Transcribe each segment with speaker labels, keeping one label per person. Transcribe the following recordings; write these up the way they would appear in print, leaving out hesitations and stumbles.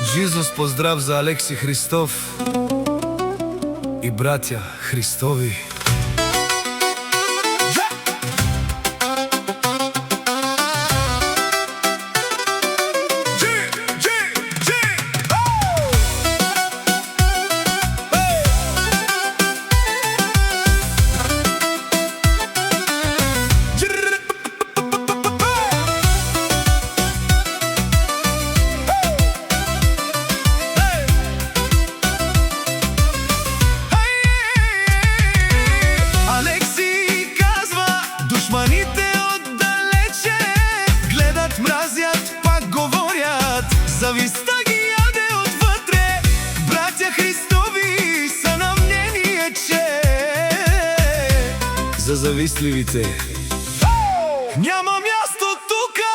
Speaker 1: Jesus pozdrav za Aleksi Hristof i bratja Hristovi.
Speaker 2: Душманите отдалече гледат, мразят, пак говорят. Завистта ги яде отвътре. Братя Христови са на мнение, че
Speaker 1: За завистливите
Speaker 2: няма място тука.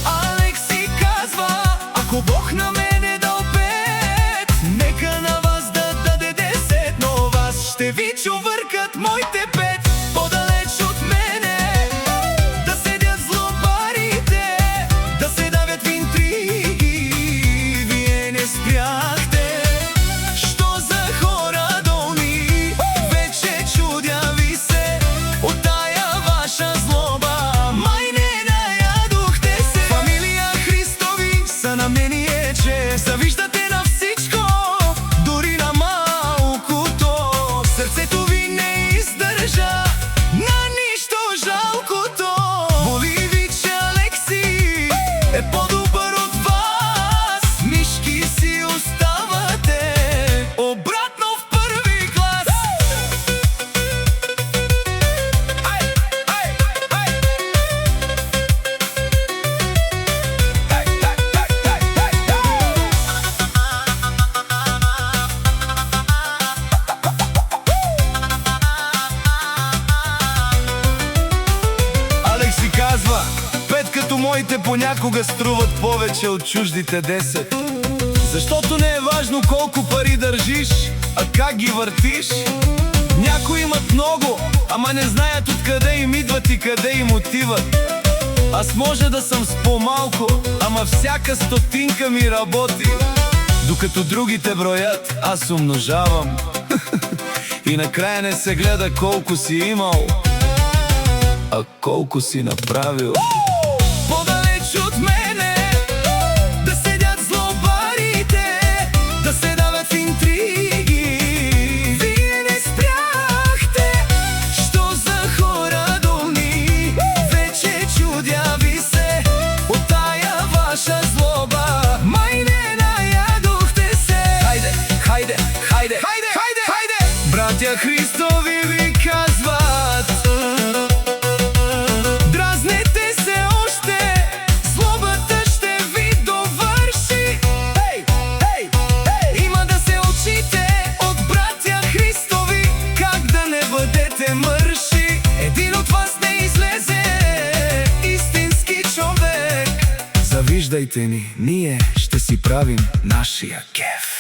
Speaker 2: Алекси казва, ако Бог на мене дал 5, нека на вас да даде 10, но вас ще ви чувъркат моите 5. Подалеч от мене да седят злобарите, да се давят в интриги. Вие не спряхте. Що за хора долни? Вече чудя ви се от тая ваша злоба. Май не наядохте се. Фамилия Христови са на мнение, че завиждате на всичко, дори на малкото. Сърцето ви не издържа на нищо жалкото. Боли ви, че Алекси е по-добър от вас. Мишки си оставате обратно в първи клас. Алекси казва, 5 като моите понякога струват повече от чуждите 10. Защото не е важно колко пари държиш, а как ги въртиш. Някои имат много, ама не знаят откъде им идват и къде им отиват. Аз може да съм с по-малко, ама всяка стотинка ми работи. Докато другите броят, аз умножавам. И накрая не се гледа колко си имал, а колко си направил. Подалеч от мене да седят злобарите, да се давят в интриги. Вие не спряхте. Що за хора долни? Вече чудя ви се от тая ваша злоба. Май не наядохте се. Хайде, хайде, хайде, хайде, хайде, хайде! Братя Христови ви казват, дразнете се още, злобата ще ви довърши. Хей, хей, хей! Има да се учите от братя Христови, как да не бъдете мърши. Един от вас не излезе истински човек.
Speaker 1: Завиждайте ни, ние ще си правим нашия кеф.